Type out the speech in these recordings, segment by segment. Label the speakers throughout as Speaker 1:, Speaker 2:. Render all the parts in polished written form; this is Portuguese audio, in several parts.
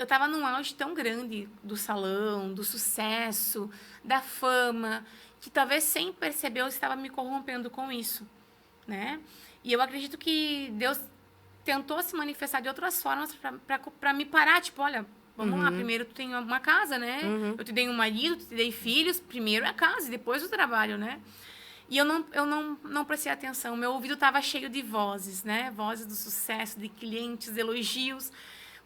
Speaker 1: eu tava num auge tão grande do salão, do sucesso, da fama, que talvez sem perceber eu estava me corrompendo com isso, né? E eu acredito que Deus tentou se manifestar de outras formas para me parar, tipo, olha, vamos lá, primeiro tu tem uma casa, né? Eu te dei um marido, te dei filhos, primeiro é a casa e depois o trabalho, né? E eu não prestei atenção. Meu ouvido estava cheio de vozes, né? Vozes do sucesso, de clientes, elogios.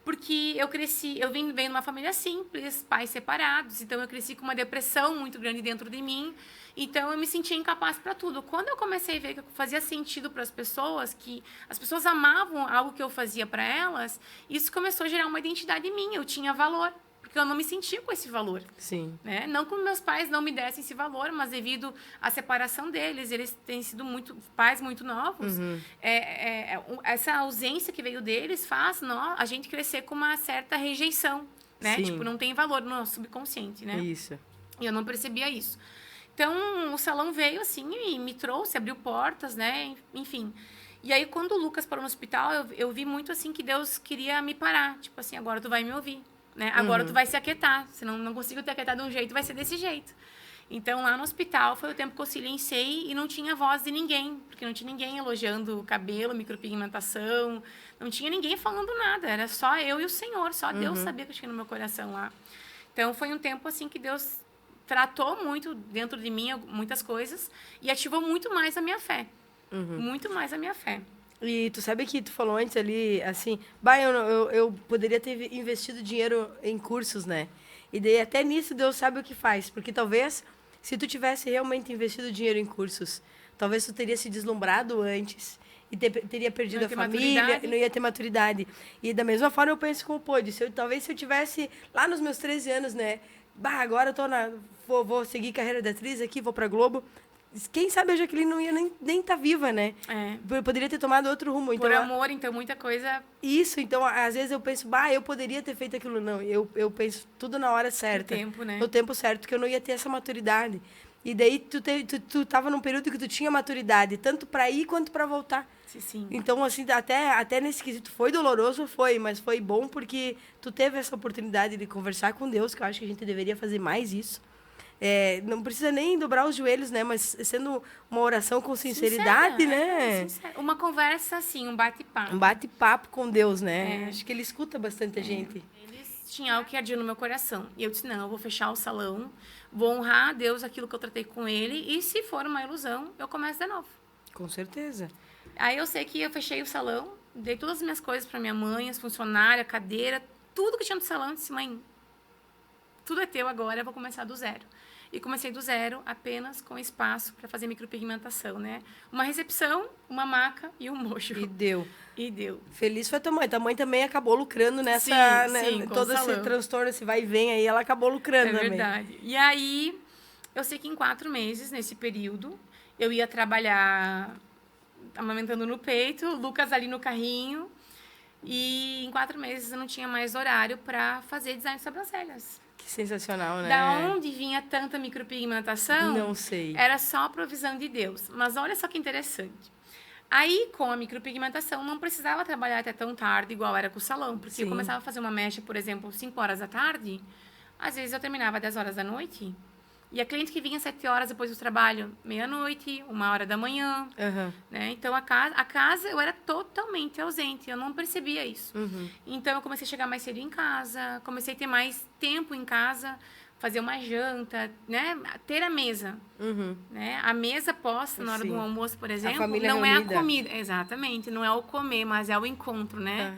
Speaker 1: Porque eu vim de uma família simples, pais separados. Então, eu cresci com uma depressão muito grande dentro de mim. Então, eu me sentia incapaz para tudo. Quando eu comecei a ver que fazia sentido para as pessoas, que as pessoas amavam algo que eu fazia para elas, isso começou a gerar uma identidade minha. Eu tinha valor. Porque eu não me sentia com esse valor.
Speaker 2: Sim.
Speaker 1: Né? Não que meus pais não me dessem esse valor, mas devido à separação deles, eles têm sido pais muito novos, essa ausência que veio deles faz a gente crescer com uma certa rejeição, né?
Speaker 2: Sim.
Speaker 1: Tipo, não tem valor no nosso subconsciente, né?
Speaker 2: Isso.
Speaker 1: E eu não percebia isso. Então, o salão veio, assim, e me trouxe, abriu portas, né? Enfim. E aí, quando o Lucas parou no hospital, eu vi muito, assim, que Deus queria me parar. Tipo assim, agora tu vai me ouvir. Né? Agora tu vai se aquietar. Se não consigo te aquietar de um jeito, vai ser desse jeito. Então, lá no hospital, foi o tempo que eu silenciei e não tinha voz de ninguém. Porque não tinha ninguém elogiando o cabelo, micropigmentação. Não tinha ninguém falando nada. Era só eu e o Senhor. Só Deus sabia que eu tinha no meu coração lá. Então, foi um tempo assim que Deus tratou muito dentro de mim muitas coisas e ativou muito mais a minha fé. Muito mais a minha fé.
Speaker 2: E tu sabe que tu falou antes ali, assim, eu poderia ter investido dinheiro em cursos, né? E daí até nisso Deus sabe o que faz. Porque talvez, se tu tivesse realmente investido dinheiro em cursos, talvez tu teria se deslumbrado antes e teria perdido a família, não ia ter maturidade. E da mesma forma eu penso com o Pôde. Talvez se eu tivesse lá nos meus 13 anos, né? Agora eu tô vou seguir carreira de atriz aqui, vou pra Globo. Quem sabe a Jaqueline não ia nem tá viva, né? Eu poderia ter tomado outro rumo.
Speaker 1: Por amor, então, muita coisa...
Speaker 2: Isso, então, às vezes eu penso, eu poderia ter feito aquilo. Não, eu penso tudo na hora certa.
Speaker 1: No tempo, né?
Speaker 2: No tempo certo, que eu não ia ter essa maturidade. E daí, tu tava num período que tu tinha maturidade, tanto para ir quanto para voltar.
Speaker 1: Sim.
Speaker 2: Então, assim, até nesse quesito, foi doloroso, mas foi bom porque tu teve essa oportunidade de conversar com Deus, que eu acho que a gente deveria fazer mais isso. Não precisa nem dobrar os joelhos, né? Mas sendo uma oração com sinceridade, né?
Speaker 1: Uma conversa, assim, um bate-papo.
Speaker 2: Um bate-papo com Deus, né? Acho que ele escuta bastante a gente.
Speaker 1: Eles tinham algo que ardia no meu coração. E eu disse, não, eu vou fechar o salão, vou honrar a Deus aquilo que eu tratei com ele. E se for uma ilusão, eu começo de novo.
Speaker 2: Com certeza.
Speaker 1: Aí eu sei que eu fechei o salão, dei todas as minhas coisas para minha mãe, as funcionárias, a cadeira, tudo que tinha no salão. Eu disse, mãe, tudo é teu agora, eu vou começar do zero. E comecei do zero, apenas com espaço para fazer micropigmentação, né? Uma recepção, uma maca e um mocho.
Speaker 2: E deu.
Speaker 1: Feliz
Speaker 2: foi tua mãe. Tua mãe também acabou lucrando nessa...
Speaker 1: Sim,
Speaker 2: todo esse transtorno, esse vai e vem aí, ela acabou lucrando também.
Speaker 1: É verdade. E aí, eu sei que em 4 meses, nesse período, eu ia trabalhar amamentando no peito, o Lucas ali no carrinho. E em 4 meses eu não tinha mais horário para fazer design de sobrancelhas.
Speaker 2: Que sensacional, né?
Speaker 1: Da onde vinha tanta micropigmentação?
Speaker 2: Não sei.
Speaker 1: Era só a provisão de Deus. Mas olha só que interessante. Aí, com a micropigmentação, não precisava trabalhar até tão tarde, igual era com o salão. Porque eu começava a fazer uma mecha, por exemplo, 5 horas da tarde. Às vezes eu terminava às 10 horas da noite. E a cliente que vinha 7 horas depois do trabalho, meia-noite, 1h da manhã. Né? Então, a casa eu era totalmente ausente. Eu não percebia isso. Então, eu comecei a chegar mais cedo em casa. Comecei a ter mais tempo em casa. Fazer uma janta, né? Ter a mesa. Né? A mesa posta na hora do almoço, por exemplo, não é a comida. Exatamente. Não é o comer, mas é o encontro, né?